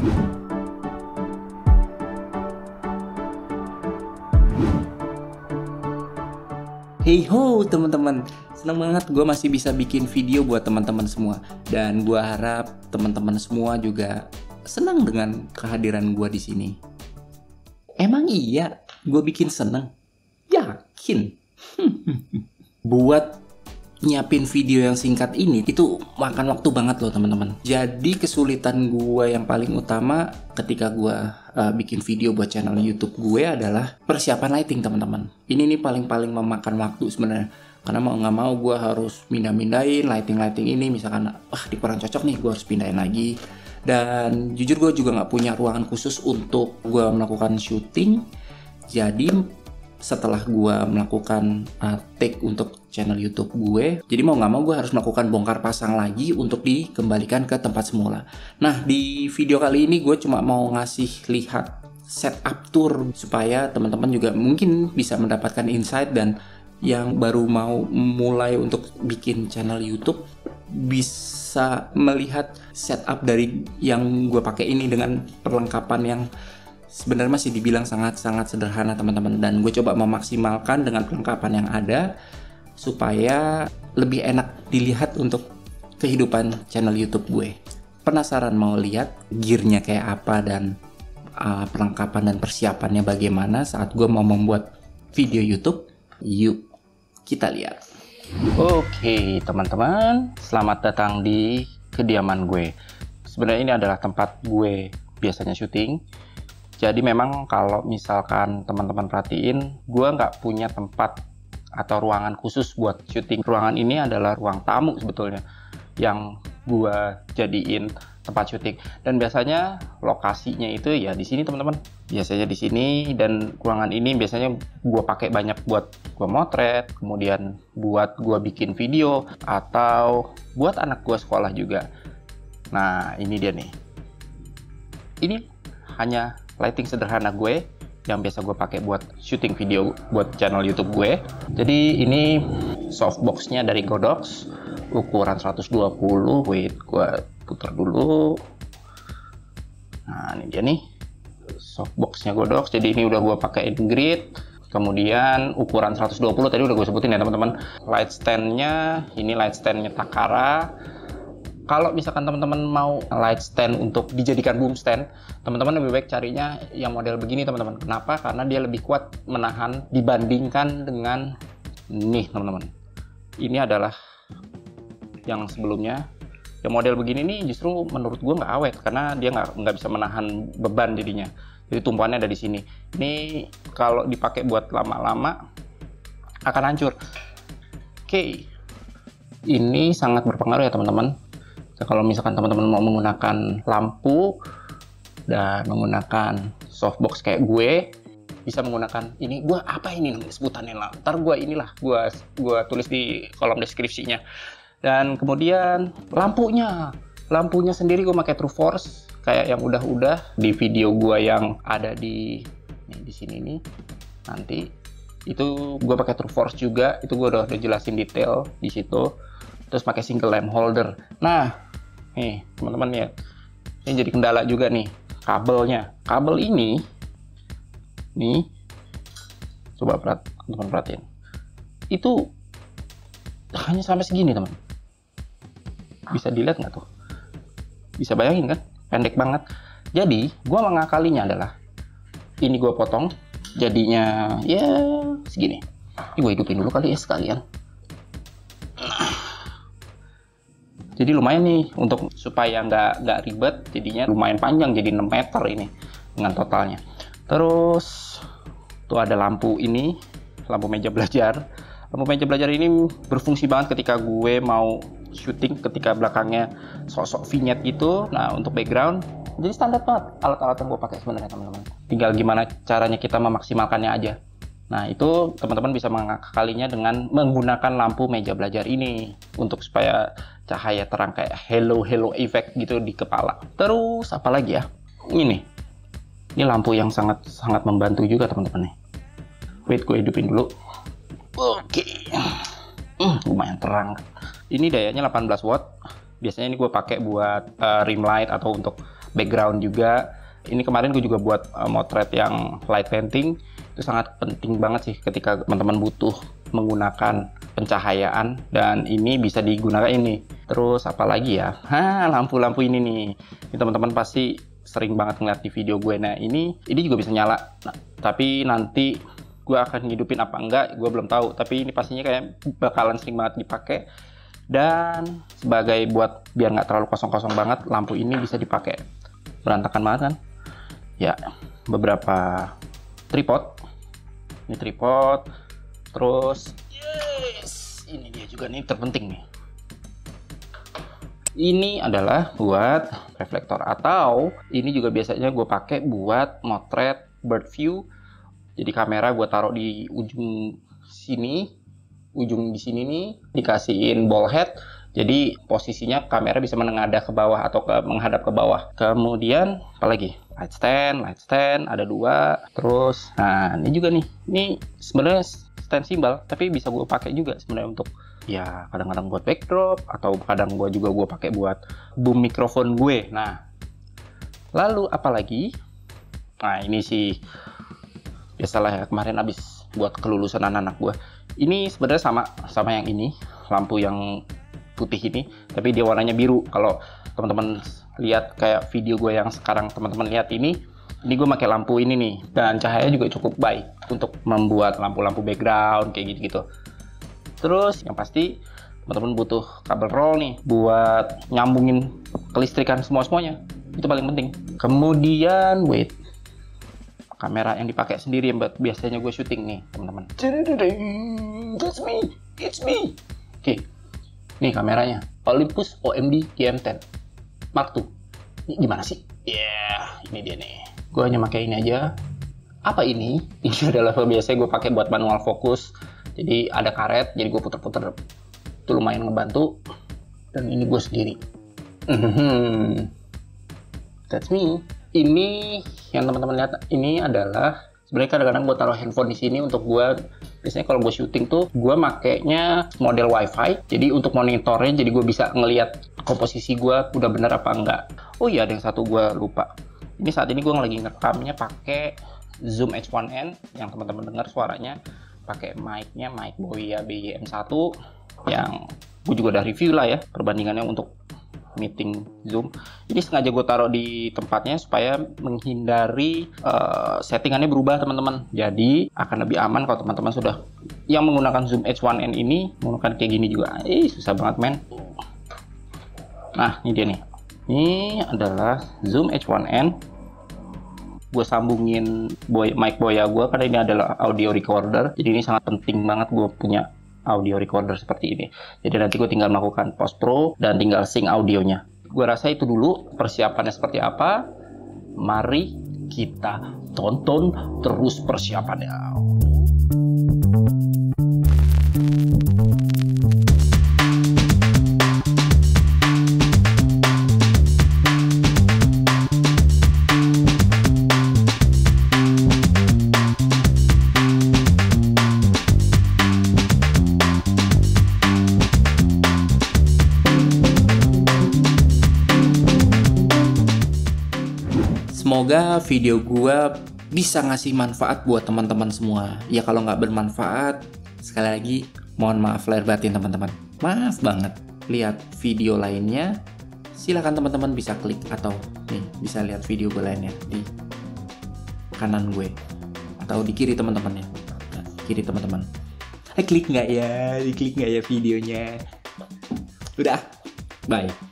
Hey ho teman-teman, senang banget gue masih bisa bikin video buat teman-teman semua. Dan gue harap teman-teman semua juga senang dengan kehadiran gue di sini. Emang iya gue bikin seneng? Yakin? Buat nyiapin video yang singkat ini itu makan waktu banget loh teman-teman. Jadi kesulitan gue yang paling utama ketika gue bikin video buat channel YouTube gue adalah persiapan lighting teman-teman. Ini nih paling memakan waktu sebenarnya. Karena mau nggak mau gue harus mindahin lighting ini, misalkan kurang cocok nih, gue harus pindahin lagi. Dan jujur gue juga nggak punya ruangan khusus untuk gue melakukan syuting. Jadi setelah gue melakukan take untuk channel YouTube gue, jadi mau nggak mau gue harus melakukan bongkar pasang lagi untuk dikembalikan ke tempat semula. Nah, di video kali ini gue cuma mau ngasih lihat setup tour supaya teman-teman juga mungkin bisa mendapatkan insight, dan yang baru mau mulai untuk bikin channel YouTube bisa melihat setup dari yang gue pakai ini dengan perlengkapan yang sebenarnya masih dibilang sangat-sangat sederhana teman-teman, dan gue coba memaksimalkan dengan perlengkapan yang ada supaya lebih enak dilihat untuk kehidupan channel YouTube gue. Penasaran mau lihat gearnya kayak apa dan perlengkapan dan persiapannya bagaimana saat gue mau membuat video YouTube? Yuk kita lihat. Oke teman-teman, selamat datang di kediaman gue. Sebenarnya ini adalah tempat gue biasanya syuting. Jadi memang kalau misalkan teman-teman perhatiin, gue nggak punya tempat atau ruangan khusus buat syuting. Ruangan ini adalah ruang tamu sebetulnya yang gue jadiin tempat syuting. Dan biasanya lokasinya itu ya di sini teman-teman. Biasanya di sini, dan ruangan ini biasanya gue pakai banyak buat gue motret, kemudian buat gue bikin video, atau buat anak gue sekolah juga. Nah ini dia nih. Ini hanya lighting sederhana gue yang biasa gue pakai buat syuting video buat channel YouTube gue. Jadi ini softboxnya dari Godox ukuran 120. Wait, gue putar dulu. Nah ini dia nih softboxnya Godox. Jadi ini udah gue pakai grid. Kemudian ukuran 120 tadi udah gue sebutin ya teman-teman. Light standnya, ini light standnya Takara. Kalau misalkan teman-teman mau light stand untuk dijadikan boom stand, teman-teman lebih baik carinya yang model begini teman-teman. Kenapa? Karena dia lebih kuat menahan dibandingkan dengan nih teman-teman. Ini adalah yang sebelumnya. Yang model begini nih justru menurut gue nggak awet karena dia nggak bisa menahan beban jadinya. Jadi tumpuannya ada di sini. Ini kalau dipakai buat lama-lama akan hancur. Oke, ini sangat berpengaruh ya teman-teman. Kalau misalkan teman-teman mau menggunakan lampu dan menggunakan softbox kayak gue, bisa menggunakan ini. Gue apa ini sebutannya lah, ntar gue tulis di kolom deskripsinya. Dan kemudian lampunya sendiri gue pakai True Force kayak yang udah di video gue yang ada di sini nih. Nanti itu gue pakai True Force juga, itu gue udah jelasin detail di situ. Terus pakai single lamp holder. Nah, nih teman-teman ya, ini jadi kendala juga nih kabelnya. Kabel ini, nih, coba teman-teman perhatiin, itu hanya sampai segini teman. Bisa dilihat nggak tuh? Bisa bayangin kan? Pendek banget. Jadi, gue mengakalinya adalah ini gue potong, jadinya ya segini. Ini gue hidupin dulu kali ya sekalian. Jadi lumayan nih untuk supaya nggak ribet, jadinya lumayan panjang, jadi 6 meter ini dengan totalnya. Terus tuh ada lampu ini, lampu meja belajar. Lampu meja belajar ini berfungsi banget ketika gue mau syuting, ketika belakangnya sosok vignette gitu. Nah untuk background, jadi standar banget alat-alat yang gue pakai sebenarnya teman-teman. Tinggal gimana caranya kita memaksimalkannya aja. Nah itu teman-teman bisa mengakalinya dengan menggunakan lampu meja belajar ini untuk supaya cahaya terang kayak halo effect gitu di kepala. Terus apa lagi ya? Ini lampu yang sangat membantu juga teman-teman nih. Wait, gue hidupin dulu. Oke. Lumayan terang. Ini dayanya 18 watt. Biasanya ini gue pakai buat rim light atau untuk background juga. Ini kemarin gue juga buat motret yang light painting. Itu sangat penting banget sih ketika teman-teman butuh menggunakan pencahayaan, dan ini bisa digunakan ini. Terus apalagi ya, lampu-lampu ini nih. Ini teman-teman pasti sering banget ngeliat di video gue. Nah ini juga bisa nyala. Nah, tapi nanti gue akan ngidupin apa enggak, gue belum tahu. Tapi ini pastinya kayak bakalan sering banget dipakai. Dan sebagai buat biar nggak terlalu kosong-kosong banget, lampu ini bisa dipakai. Berantakan banget kan? Ya, beberapa tripod. Ini tripod. Terus, yes, ini dia juga nih terpenting nih. Ini adalah buat reflektor, atau ini juga biasanya gue pakai buat motret bird view. Jadi kamera gue taruh di ujung sini, ujung di sini nih, dikasihin ball head. Jadi posisinya kamera bisa menengadah ke bawah atau menghadap ke bawah. Kemudian apalagi? Light stand ada 2. Terus, nah ini juga nih. Ini sebenarnya stand simbol, tapi bisa gue pakai juga sebenarnya untuk ya kadang-kadang buat backdrop, atau kadang gue pakai buat boom mikrofon gue. Nah, lalu apalagi? Nah ini sih biasalah ya, kemarin abis buat kelulusan anak-anak gue. Ini sebenarnya sama yang ini, lampu yang putih ini, tapi dia warnanya biru. Kalau teman-teman lihat kayak video gue yang sekarang teman-teman lihat ini gue pakai lampu ini nih, dan cahaya juga cukup baik untuk membuat lampu-lampu background kayak gitu-gitu. Terus yang pasti teman-teman butuh kabel roll nih buat nyambungin kelistrikan semuanya. Itu paling penting. Kemudian kamera yang dipakai sendiri yang biasanya gue syuting nih teman-teman. It's me. Oke. Nih kameranya Olympus OMD GM10 Mark II. Ini gimana sih? Ini dia nih. Gue hanya pakai ini aja. Apa ini? Ini adalah biasanya gue pakai buat manual fokus. Jadi ada karet, jadi gue puter-puter. Itu lumayan ngebantu. Dan ini gue sendiri. That's me. Ini yang teman-teman lihat ini adalah sebenarnya kadang-kadang gue taruh handphone di sini untuk gue. Biasanya kalau gue syuting tuh gue makainya model wifi. Jadi untuk monitornya, jadi gue bisa ngelihat komposisi gue udah bener apa enggak. Oh iya, ada yang satu gue lupa. Ini saat ini gue lagi ngerekamnya pakai Zoom H1n yang teman-teman dengar suaranya, pakai mic-nya mic Boya BYM1 yang gue juga udah review lah ya perbandingannya untuk meeting Zoom. Ini sengaja gue taruh di tempatnya supaya menghindari settingannya berubah teman-teman. Jadi akan lebih aman kalau teman-teman sudah yang menggunakan Zoom H1n ini menggunakan kayak gini juga. Susah banget men. Nah ini dia nih. Ini adalah Zoom H1n. Gue sambungin mic Boya gue karena ini adalah audio recorder. Jadi ini sangat penting banget gue punya audio recorder seperti ini. Jadi nanti gue tinggal melakukan post pro dan tinggal sync audionya. Gue rasa itu dulu persiapannya seperti apa. Mari kita tonton terus persiapannya. Semoga video gua bisa ngasih manfaat buat teman-teman semua. Ya kalau nggak bermanfaat, sekali lagi mohon maaf lahir batin teman-teman. Maaf banget. Lihat video lainnya, silakan teman-teman bisa klik atau nih bisa lihat video gue lainnya di kanan gue atau di kiri teman-temannya. Nah, kiri teman-teman. Klik nggak ya? Diklik nggak ya videonya? Udah, bye.